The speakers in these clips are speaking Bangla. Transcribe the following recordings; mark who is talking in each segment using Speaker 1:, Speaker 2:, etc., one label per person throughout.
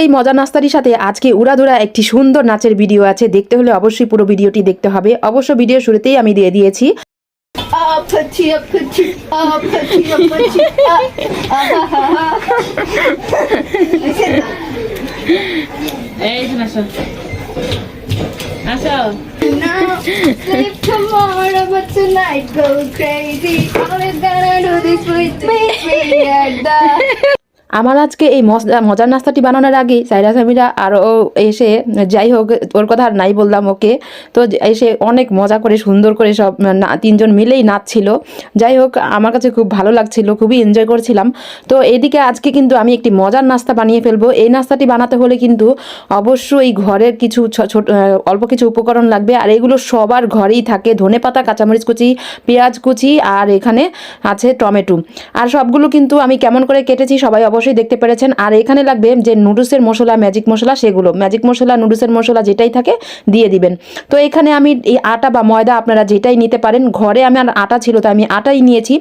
Speaker 1: এই মজার নাস্তাটির সাথে আজকে উড়াধুরা একটি সুন্দর নাচের ভিডিও আছে। দেখতে হলে অবশ্যই পুরো ভিডিওটি দেখতে হবে। অবশ্য ভিডিও শুরুতেই আমি দিয়ে দিয়েছি।
Speaker 2: Tomorrow, but tonight go crazy. All is gonna do this with me.
Speaker 1: আমার আজকে এই মজার নাস্তাটি বানানোর আগে সাইরা সামিরা আরও এসে, যাই হোক ওর কথা আর নাই বললাম ওকে, তো এসে অনেক মজা করে সুন্দর করে সব তিনজন মিলেই নাচছিল। যাই হোক আমার কাছে খুব ভালো লাগছিল, খুবই এনজয় করছিলাম। তো এদিকে আজকে কিন্তু আমি একটি মজার নাস্তা বানিয়ে ফেলবো। এই নাস্তাটি বানাতে হলে কিন্তু অবশ্যই ঘরের কিছু অল্প কিছু উপকরণ লাগবে, আর এগুলো সবার ঘরেই থাকে। ধনেপাতা, কাঁচামরিচ কুচি, পেঁয়াজ কুচি, আর এখানে আছে টমেটো। আর সবগুলো কিন্তু আমি কেমন করে কেটেছি সবাই অবশ্যই দেখতে পেরেছেন। আর এখানে লাগবে যে নুডলসের মশলা, ম্যাজিক মশলা, সেগুলো ম্যাজিক মশলা, নুডলসের মশলা যেটাই থাকে দিয়ে দিবেন। তো এখানে আমি এই আটা বা ময়দা আপনারা যেটাই নিতে পারেন, ঘরে আমি আটা ছিল তো আমি আটাই নিয়েছি।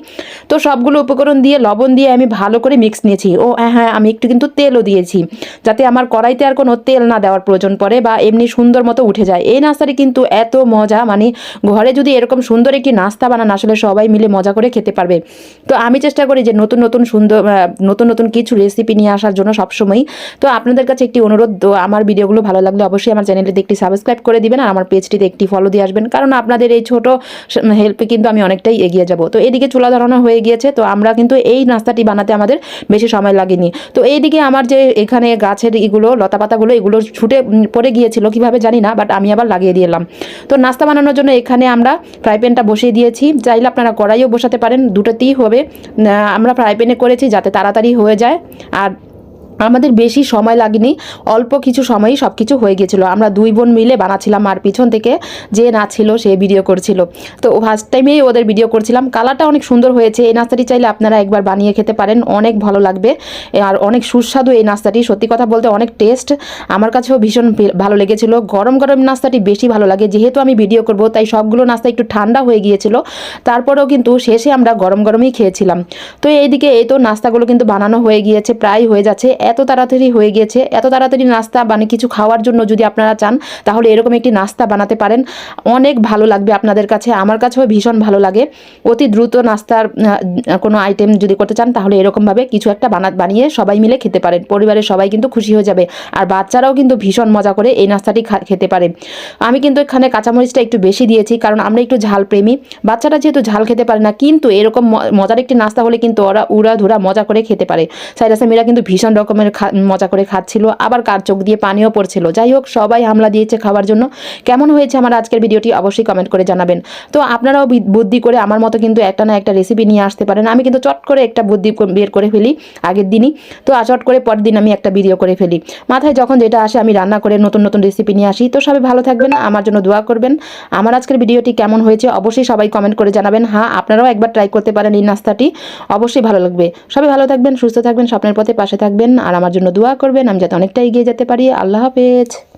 Speaker 1: তো সবগুলো উপকরণ দিয়ে লবণ দিয়ে আমি ভালো করে মিক্স নিয়েছি। ও হ্যাঁ, আমি একটু কিন্তু তেলও দিয়েছি, যাতে আমার কড়াইতে আর কোনো তেল না দেওয়ার প্রয়োজন পড়ে বা এমনি সুন্দর মতো উঠে যায়। এই নাস্তাটি কিন্তু এত মজা, মানে ঘরে যদি এরকম সুন্দর একটি নাস্তা বানান আসলে সবাই মিলে মজা করে খেতে পারবে। তো আমি চেষ্টা করি যে নতুন নতুন কিছু রেসিপি নিয়ে আসার জন্য সবসময়। তো আপনাদের কাছে একটি অনুরোধ, তো আমার ভিডিওগুলো ভালো লাগলে অবশ্যই আমার চ্যানেলটিতে একটি সাবস্ক্রাইব করে দিবেন আর আমার পেজটিতে একটি ফলো দিয়ে আসবেন, কারণ আপনাদের এই ছোট হেল্পে কিন্তু আমি অনেকটাই এগিয়ে যাব। তো এইদিকে চুলা ধরানো হয়ে গিয়েছে, তো আমরা কিন্তু এই নাস্তাটি বানাতে আমাদের বেশি সময় লাগেনি। তো এইদিকে আমার যে এখানে গাছের এগুলো লতাপাতাগুলো এগুলো ছুটে পড়ে গিয়েছিল কিভাবে জানি না, বাট আমি আবার লাগিয়ে দিলাম। তো নাস্তা বানানোর জন্য এখানে আমরা ফ্রাই প্যানটা বসিয়ে দিয়েছি। চাইলে আপনারা কড়াইও বসাতে পারেন, দুটোতেই হবে। আমরা ফ্রাই প্যানে করেছি যাতে তাড়াতাড়ি হয়ে যায়, আর আমাদের বেশি সময় লাগেনি, অল্প কিছু সময়ই সব কিছু হয়ে গেছিলো। আমরা দুই বোন মিলে বানাচ্ছিলাম, আর পিছন থেকে যে নাচছিল সে ভিডিও করছিল। তো ফার্স্ট টাইমেই ওদের ভিডিও করছিলাম। কালারটা অনেক সুন্দর হয়েছে। এই নাস্তাটি চাইলে আপনারা একবার বানিয়ে খেতে পারেন, অনেক ভালো লাগবে আর অনেক সুস্বাদু এই নাস্তাটি। সত্যি কথা বলতে অনেক টেস্ট, আমার কাছেও ভীষণ ভালো লেগেছিল। গরম গরম নাস্তাটি বেশি ভালো লাগে, যেহেতু আমি ভিডিও করব তাই সবগুলো নাস্তা একটু ঠান্ডা হয়ে গিয়েছিল, তারপরেও কিন্তু শেষে আমরা গরম গরমই খেয়েছিলাম। তো এইদিকে এই তো নাস্তাগুলো কিন্তু বানানো হয়ে গিয়েছে, প্রায় হয়ে যাচ্ছে। এত তাড়াতাড়ি হয়ে গিয়েছে, এত তাড়াতাড়ি নাস্তা মানে কিছু খাওয়ার জন্য যদি আপনারা চান তাহলে এরকম একটি নাস্তা বানাতে পারেন, অনেক ভালো লাগবে আপনাদের কাছে। আমার কাছেও ভীষণ ভালো লাগে। অতি দ্রুত নাস্তার কোনো আইটেম যদি করতে চান তাহলে এরকমভাবে কিছু একটা বানিয়ে সবাই মিলে খেতে পারেন। পরিবারের সবাই কিন্তু খুশি হয়ে যাবে, আর বাচ্চারাও কিন্তু ভীষণ মজা করে এই নাস্তাটি খেতে পারে। আমি কিন্তু এখানে কাঁচামরিচটা একটু বেশি দিয়েছি, কারণ আমরা একটু ঝাল প্রেমী। বাচ্চারা যেহেতু ঝাল খেতে পারে না, কিন্তু এরকম মজার একটি নাস্তা হলে কিন্তু ওরা উড়াধুরা মজা করে খেতে পারে। সাইরা সামিরা কিন্তু ভীষণ রকমের মজা করে খাচ্ছিল, আবার কার চোখ দিয়ে পানিও পড়ছিল। যাই হোক, সবাই হামলা দিয়েছে খাওয়ার জন্য। কেমন হয়েছে আমার আজকের ভিডিওটি অবশ্যই কমেন্ট করে জানাবেন। তো আপনারাও বুদ্ধি করে আমার মতো কিন্তু একটা না একটা রেসিপি নিয়ে আসতে পারেন। আমি কিন্তু চট করে একটা বুদ্ধি বের করে ফেলি আগের দিনই, তো চট করে পরের দিন আমি একটা ভিডিও করে ফেলি। মাথায় যখন যেটা আসে আমি রান্না করে নতুন নতুন রেসিপি নিয়ে আসি। তো সবাই ভালো থাকবেন, আমার জন্য দোয়া করবেন। আমার আজকের ভিডিওটি কেমন হয়েছে অবশ্যই সবাই কমেন্ট করে জানাবেন। হ্যাঁ, আপনারাও একবার ট্রাই করতে পারেন এই নাস্তাটি, অবশ্যই ভালো লাগবে। সবাই ভালো থাকবেন, সুস্থ থাকবেন, স্বপ্নের পথে পাশে থাকবেন, আর আমার জন্য দোয়া করবেন আমি যাতে অনেকটা এগিয়ে যেতে পারি। আল্লাহ হাফেজ।